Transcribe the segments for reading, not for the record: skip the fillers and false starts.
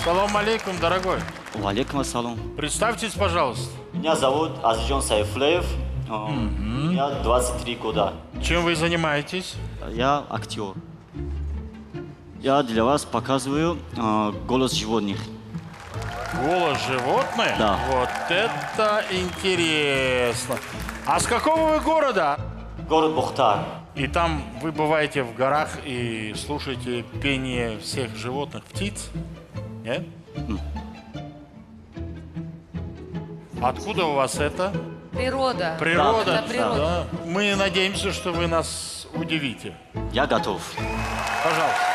Салам алейкум, дорогой. Валейкум ассалам. Представьтесь, пожалуйста. Меня зовут Азиджон Сайфлеев. Мне 23 года. Чем вы занимаетесь? Я актер. Я для вас показываю голос животных. Голос животных? Да. Вот это интересно. А с какого вы города? Город Бухтар. И там вы бываете в горах и слушаете пение всех животных, птиц? Нет? Откуда у вас это? Природа. Природа. Да, это природа. Да. Мы надеемся, что вы нас удивите. Я готов. Пожалуйста.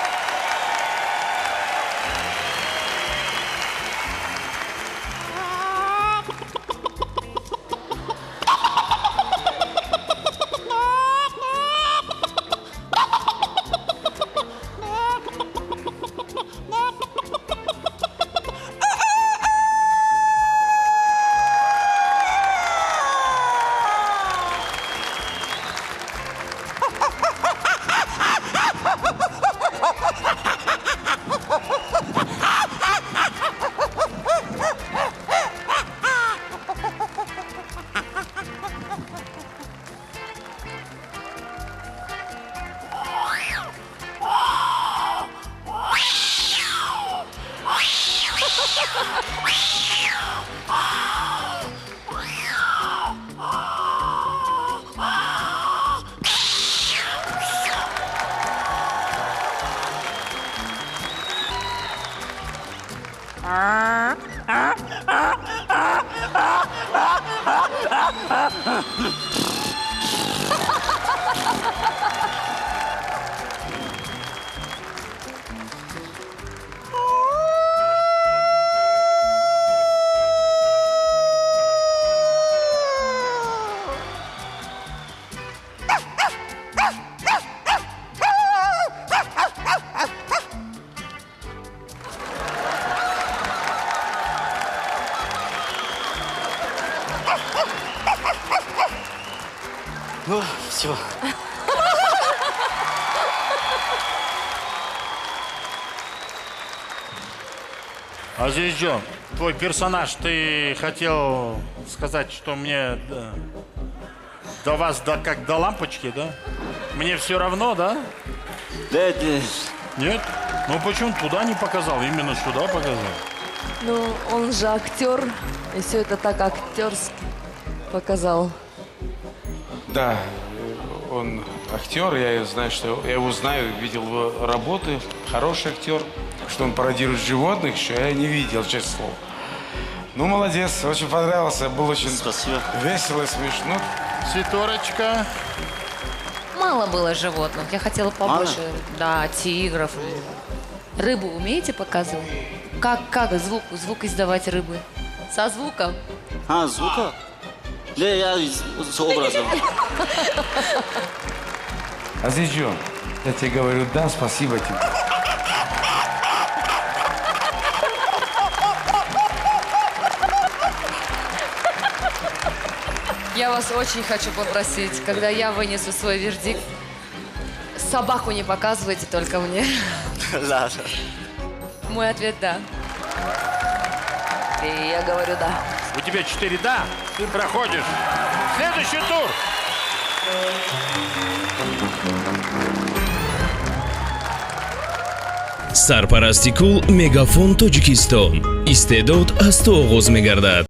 Ну, все. Азизджон, твой персонаж, ты хотел сказать, что мне до вас как до лампочки, да? Мне все равно, да? Да. Нет? Ну почему туда не показал, именно сюда показал? Ну, он же актер, и все это так актерски показал. Да, он актер, я знаю, что я его знаю, видел его работы, хороший актер. Что он пародирует животных, еще я не видел, честное слово. Ну, молодец, очень понравился, был очень Спасибо. весело и смешно. Светорочка. Мало было животных, я хотела побольше. Да, тигров. Рыбу умеете показывать? Как звук издавать рыбы? Со звуком? Звука? Да, я с образом. Азиджон, я тебе говорю, да, спасибо тебе. Я вас очень хочу попросить, когда я вынесу свой вердикт, собаку не показывайте только мне. Да. Мой ответ – да. И я говорю «да». У тебя 4 «да», ты проходишь. Следующий тур. Сарпарасти кул Мегафон Тоҷикистон. Истеъдод аз ту оғоз мегардад.